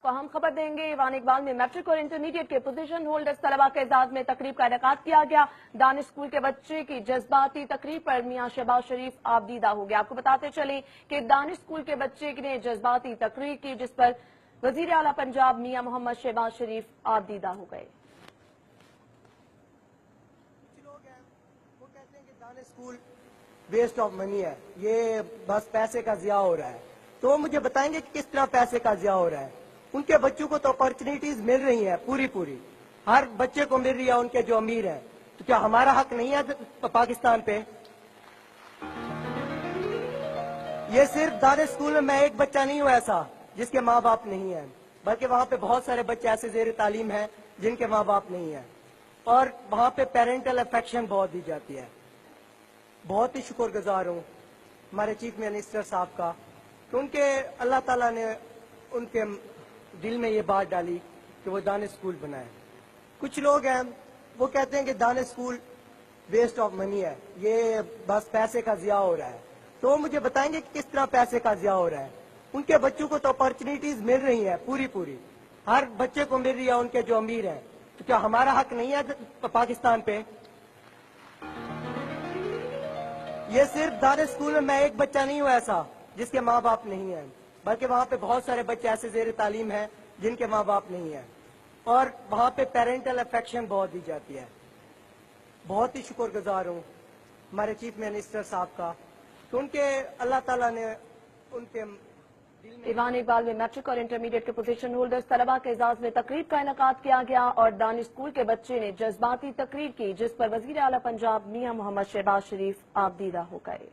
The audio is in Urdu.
کو ہم خبر دیں گے ایوان اقبال میں میٹرک اور انٹرمیڈیٹ کے پوزیشن ہولڈرز طلبہ کے اعزاز میں تقریب کا انعقاد کیا گیا۔ دانش اسکول کے بچے کی جذباتی تقریب پر میاں شہباز شریف آپ دیدہ ہو گیا۔ آپ کو بتاتے چلیں کہ دانش اسکول کے بچے نے جذباتی تقریر کی جس پر وزیر اعلیٰ پنجاب میاں محمد شہباز شریف آپ دیدہ ہو گئے۔ کچھ لوگ ہیں وہ کہتے ہیں کہ دانش اسکول ویسٹ آف منی ہے، یہ بس پیسے کا ضیاع ہو رہا ہے، تو وہ مجھے بتائیں گے کہ کس طرح پیسے کا ضیاع ہو رہا ہے۔ ان کے بچوں کو تو اپارچونیٹیز مل رہی ہیں پوری، ہر بچے کو مل رہی ہے ان کے جو امیر ہیں، تو کیا ہمارا حق نہیں ہے پاکستان پہ؟ یہ صرف دانش اسکول میں ایک بچہ نہیں ہوا ایسا جس کے ماں باپ نہیں ہیں، بلکہ وہاں پہ بہت سارے بچے ایسے زیر تعلیم ہیں جن کے ماں باپ نہیں ہیں، اور وہاں پہ پیرنٹل افیکشن بہت دی جاتی ہے۔ بہت ہی شکر گزار ہوں ہمارے چیف منسٹر صاحب کا کہ ان کے اللہ تعالیٰ نے ان کے دل میں یہ بات ڈالی کہ وہ دانش اسکول بنائے۔ کچھ لوگ ہیں وہ کہتے ہیں کہ دانش اسکول ویسٹ آف منی ہے، یہ بس پیسے کا ضیاع ہو رہا ہے، تو وہ مجھے بتائیں گے کہ کس طرح پیسے کا ضیاع ہو رہا ہے۔ ان کے بچوں کو تو اپارچونیٹیز مل رہی ہیں پوری، ہر بچے کو مل رہی ہے ان کے جو امیر ہیں، تو کیا ہمارا حق نہیں ہے پاکستان پہ؟ یہ صرف دانش اسکول میں ایک بچہ نہیں ہوا ایسا جس کے ماں باپ نہیں ہیں، بلکہ وہاں پہ بہت سارے بچے ایسے زیر تعلیم ہیں جن کے ماں باپ نہیں ہیں، اور وہاں پہ پیرنٹل افیکشن بہت دی جاتی ہے۔ بہت ہی شکر گزار ہوں ہمارے چیف منسٹر صاحب کا کہ ان کے اللہ تعالیٰ نے ان کے دل میں ایوان اقبال میں میٹرک اور انٹرمیڈیٹ کے پوزیشن ہولڈرز طلبہ کے اعزاز میں تقریب کا انعقاد کیا گیا اور دانش اسکول کے بچے نے جذباتی تقریر کی جس پر وزیر اعلیٰ پنجاب میاں محمد شہباز شریف آپ دیدہ ہو گئے۔